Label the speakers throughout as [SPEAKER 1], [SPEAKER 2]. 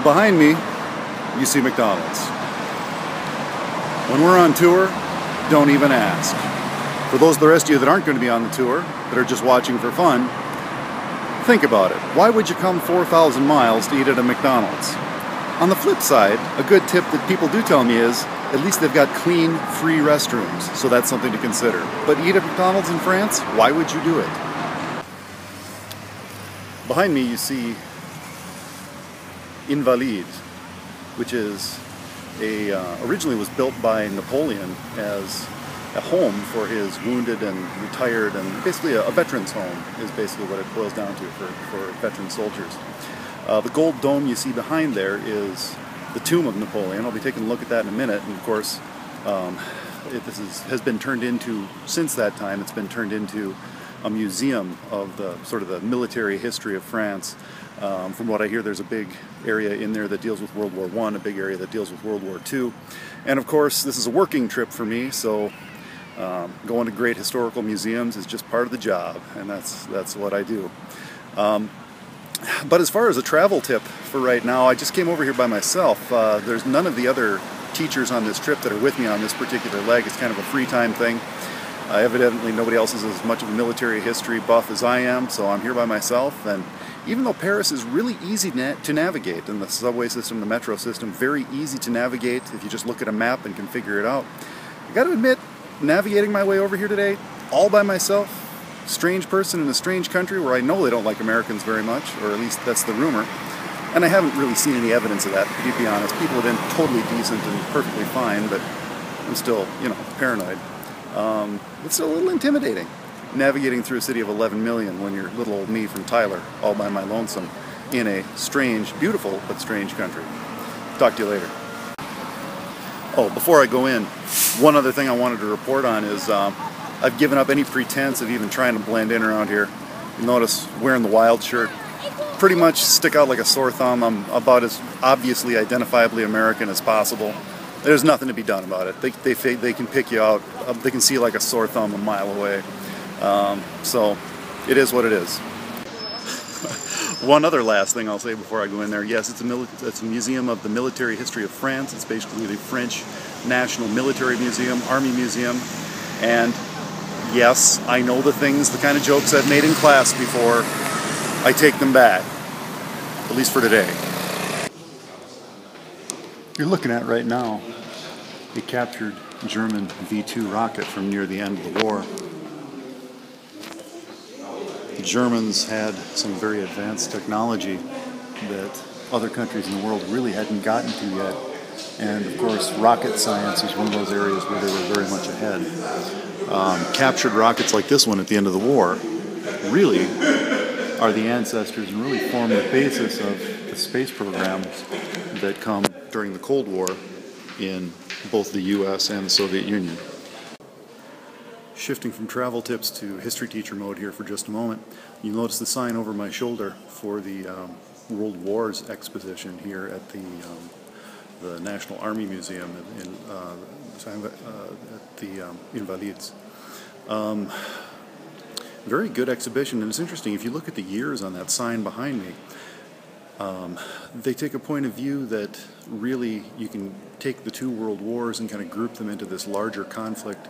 [SPEAKER 1] Behind me, you see McDonald's. When we're on tour, don't even ask. For those of the rest of you that aren't going to be on the tour, that are just watching for fun, think about it. Why would you come 4,000 miles to eat at a McDonald's? On the flip side, a good tip that people do tell me is, at least they've got clean, free restrooms, so that's something to consider. But eat at McDonald's in France? Why would you do it? Behind me you see Invalides, which is originally was built by Napoleon as a home for his wounded and retired, and basically a veterans home is basically what it boils down to for veteran soldiers. The gold dome you see behind there is the tomb of Napoleon. I'll be taking a look at that in a minute, and of course has been turned into, since that time, it's been turned into a museum of the sort of the military history of France. From what I hear, there's a big area in there that deals with World War I, a big area that deals with World War II. And of course, this is a working trip for me, so going to great historical museums is just part of the job, and that's what I do. But as far as a travel tip for right now, I just came over here by myself. There's none of the other teachers on this trip that are with me on this particular leg. It's kind of a free time thing. Evidently nobody else is as much of a military history buff as I am, so I'm here by myself. And even though Paris is really easy to navigate, and the subway system, the metro system, very easy to navigate if you just look at a map and can figure it out, I got to admit, navigating my way over here today, all by myself, strange person in a strange country where I know they don't like Americans very much, or at least that's the rumor, and I haven't really seen any evidence of that, to be honest. People have been totally decent and perfectly fine, but I'm still, paranoid. It's a little intimidating, navigating through a city of 11 million when you're little old me from Tyler, all by my lonesome, in a strange, beautiful, but strange country. Talk to you later. Oh, before I go in, one other thing I wanted to report on is I've given up any pretense of even trying to blend in around here. You'll notice wearing the Wild shirt. Pretty much stick out like a sore thumb. I'm about as obviously identifiably American as possible. There's nothing to be done about it. They can pick you out. They can see like a sore thumb a mile away. So it is what it is. One other last thing I'll say before I go in there. Yes, it's a museum of the military history of France. It's basically the French National Military Museum, Army Museum. And yes, I know the kind of jokes I've made in class before. I take them back, at least for today. You're looking at right now a captured German V-2 rocket from near the end of the war. The Germans had some very advanced technology that other countries in the world really hadn't gotten to yet. And of course, rocket science is one of those areas where they were very much ahead. Captured rockets like this one at the end of the war really are the ancestors and really form the basis of the space programs that come during the Cold War in both the US and the Soviet Union. Shifting from travel tips to history teacher mode here for just a moment, you'll notice the sign over my shoulder for the World Wars exposition here at the National Army Museum at the Invalides. Very good exhibition, and it's interesting, if you look at the years on that sign behind me, they take a point of view that really you can take the two world wars and kind of group them into this larger conflict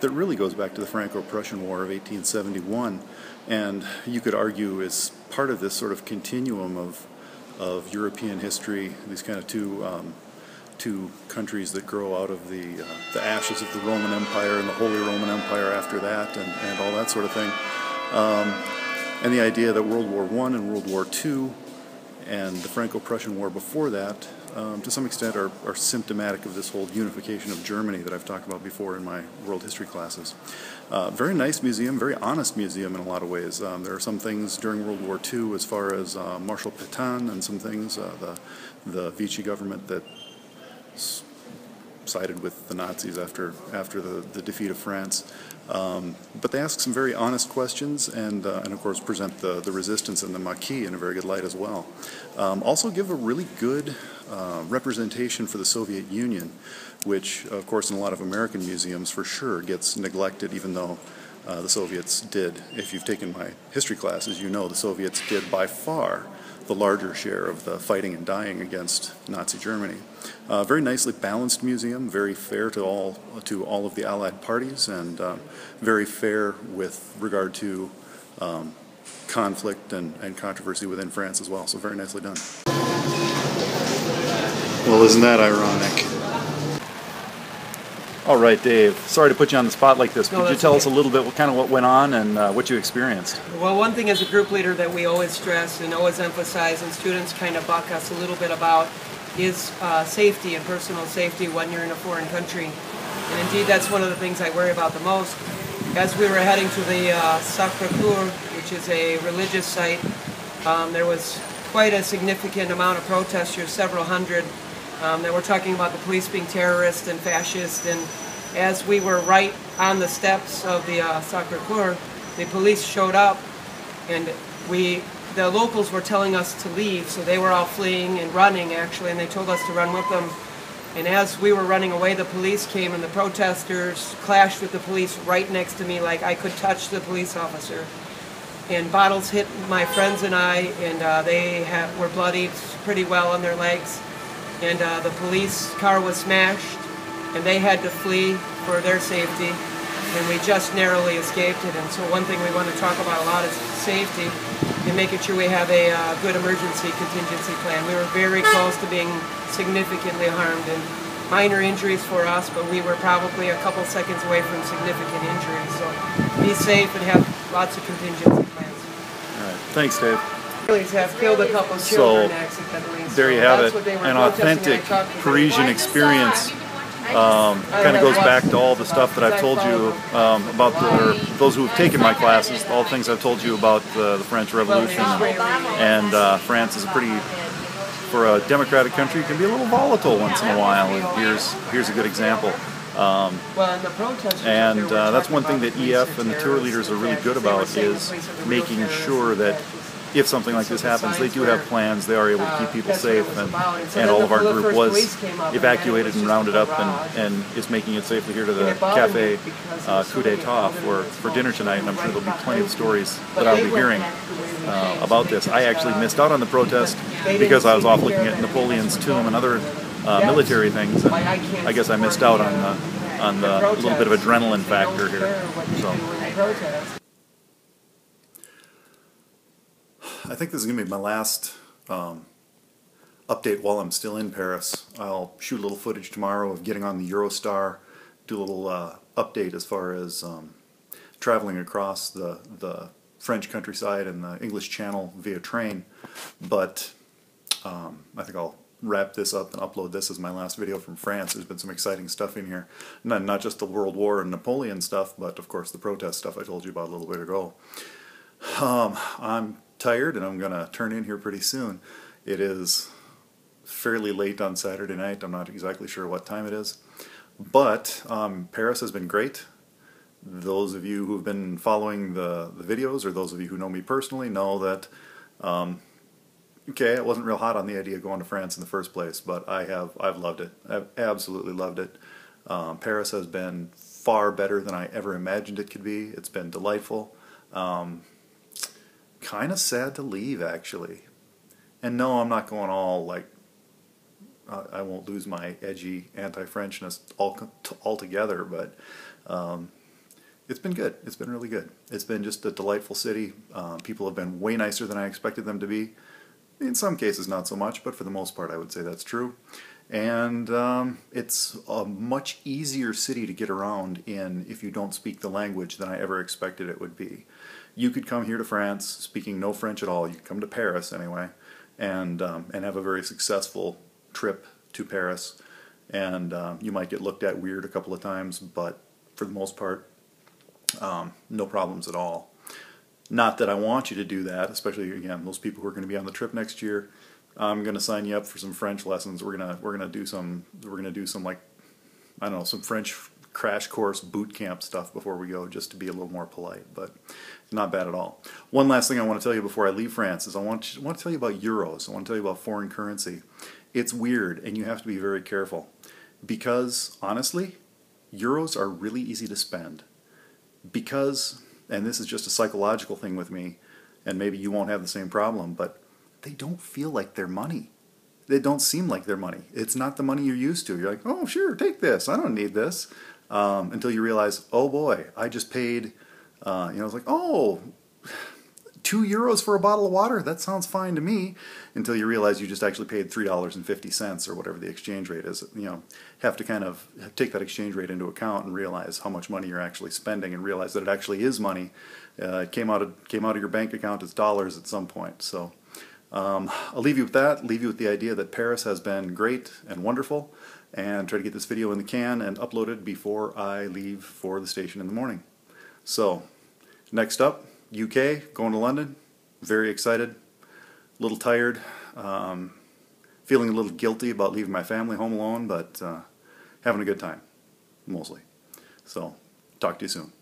[SPEAKER 1] that really goes back to the Franco-Prussian War of 1871, and you could argue is part of this sort of continuum of European history, these kind of two countries that grow out of the ashes of the Roman Empire and the Holy Roman Empire after that, and all that sort of thing. And the idea that World War I and World War II and the Franco-Prussian War before that, to some extent, are symptomatic of this whole unification of Germany that I've talked about before in my world history classes. Very nice museum, very honest museum in a lot of ways. There are some things during World War II as far as Marshal Pétain and some things, the Vichy government that sided with the Nazis after the defeat of France. But they ask some very honest questions and of course present the resistance and the Maquis in a very good light as well. Also give a really good representation for the Soviet Union, which of course in a lot of American museums for sure gets neglected, even though the Soviets did. If you've taken my history classes, you know the Soviets did by far the larger share of the fighting and dying against Nazi Germany. Very nicely balanced museum, very fair to all of the Allied parties, and very fair with regard to conflict and controversy within France as well. So very nicely done. Well, isn't that ironic? All right, Dave. Sorry to put you on the spot like this. Could you tell us a little bit what went on and what you experienced?
[SPEAKER 2] Well, one thing as a group leader that we always stress and always emphasize, and students kind of buck us a little bit about, is safety and personal safety when you're in a foreign country. And indeed, that's one of the things I worry about the most. As we were heading to the Sacré-Cœur, which is a religious site, there was quite a significant amount of protesters, several hundred. That were talking about the police being terrorist and fascist, and as we were right on the steps of the Sacré-Cœur, the police showed up, and the locals were telling us to leave, so they were all fleeing and running actually, and they told us to run with them. And as we were running away, the police came, and the protesters clashed with the police right next to me, like I could touch the police officer. And bottles hit my friends and I, and they were bloodied pretty well on their legs. And the police car was smashed, and they had to flee for their safety, and we just narrowly escaped it. And so one thing we want to talk about a lot is safety and making sure we have a good emergency contingency plan. We were very close to being significantly harmed, and minor injuries for us, but we were probably a couple seconds away from significant injuries. So be safe and have lots of contingency plans.
[SPEAKER 1] All right. Thanks, Dave.
[SPEAKER 2] Have killed a couple children accidentally.
[SPEAKER 1] There you have it, an authentic Parisian experience. Kind of goes back to all the stuff that I've told you about those who have taken my classes, all the things I've told you about the French Revolution. And France is for a democratic country, can be a little volatile once in a while. And here's a good example. And that's one thing that EF and the tour leaders are really good about, is making sure that if something like this happens, they do have plans, they are able to keep people safe, and all of our group was evacuated and rounded up and is making it safely here to the Cafe Coup d'Etat for dinner tonight, and I'm sure there'll be plenty of stories that I'll be hearing about this. I actually missed out on the protest because I was off looking at Napoleon's tomb and other military things, and I guess I missed out on the little bit of adrenaline factor here. So. I think this is going to be my last update while I'm still in Paris. I'll shoot a little footage tomorrow of getting on the Eurostar, do a little update as far as traveling across the French countryside and the English Channel via train. But I think I'll wrap this up and upload this as my last video from France. There's been some exciting stuff in here. Not just the World War and Napoleon stuff, but of course the protest stuff I told you about a little bit ago. I'm tired, and I'm going to turn in here pretty soon. It is fairly late on Saturday night. I'm not exactly sure what time it is. But Paris has been great. Those of you who've been following the videos, or those of you who know me personally, know that okay, I wasn't real hot on the idea of going to France in the first place, but I've loved it. I've absolutely loved it. Paris has been far better than I ever imagined it could be. It's been delightful. Kind of sad to leave, actually. And no, I'm not going all like, I won't lose my edgy anti-Frenchness altogether, but it's been good. It's been really good. It's been just a delightful city. People have been way nicer than I expected them to be. In some cases not so much, but for the most part I would say that's true. And it's a much easier city to get around in if you don't speak the language than I ever expected it would be. You could come here to France speaking no French at all. You could come to Paris anyway, and have a very successful trip to Paris. And you might get looked at weird a couple of times, but for the most part, no problems at all. Not that I want you to do that, especially again those people who are going to be on the trip next year. I'm going to sign you up for some French lessons. We're gonna do some like, I don't know, some French crash course boot camp stuff before we go, just to be a little more polite, but not bad at all. One last thing I want to tell you before I leave France is I want to tell you about euros. I want to tell you about foreign currency. It's weird, and you have to be very careful, because honestly, euros are really easy to spend. Because, and this is just a psychological thing with me, and maybe you won't have the same problem, but they don't feel like they're money. They don't seem like they're money. It's not the money you're used to. You're like, oh, sure, take this. I don't need this. Until you realize, oh boy, I just paid, it's like, oh, €2 for a bottle of water? That sounds fine to me. Until you realize you just actually paid $3.50 or whatever the exchange rate is. Have to kind of take that exchange rate into account and realize how much money you're actually spending, and realize that it actually is money. It came out of your bank account as dollars at some point. So I'll leave you with that. Leave you with the idea that Paris has been great and wonderful, and try to get this video in the can and uploaded before I leave for the station in the morning. So next up, UK, going to London. Very excited, a little tired, feeling a little guilty about leaving my family home alone, but having a good time, mostly. So talk to you soon.